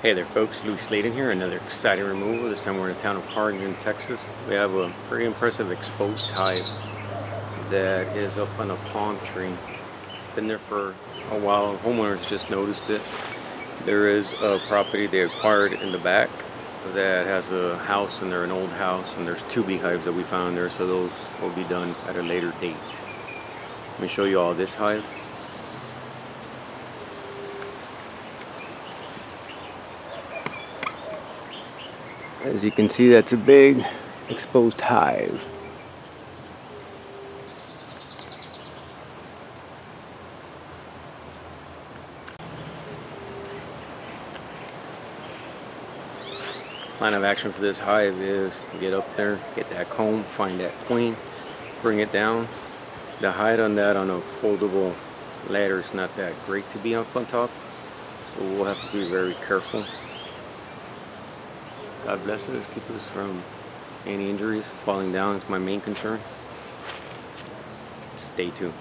Hey there folks, Slayton here, another exciting removal. This time we're in the town of Harlingen, Texas. We have a pretty impressive exposed hive that is up on a palm tree. Been there for a while. Homeowners just noticed it. There is a property they acquired in the back that has a house, and they're an old house, and there's 2 beehives that we found there, so those will be done at a later date. Let me show you all this hive. As you can see, that's a big exposed hive. Plan of action for this hive is get up there, get that comb, find that queen, bring it down. The height on that on a foldable ladder is not that great to be up on top, so we'll have to be very careful. God bless us, keep us from any injuries. Falling down is my main concern. Stay tuned.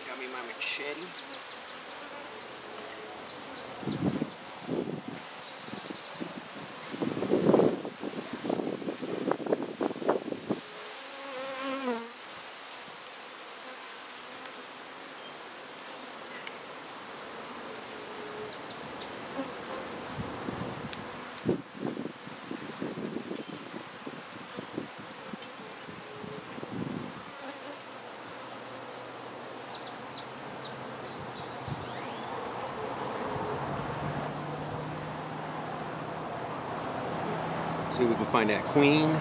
Got me my machete. See if we can find that queen.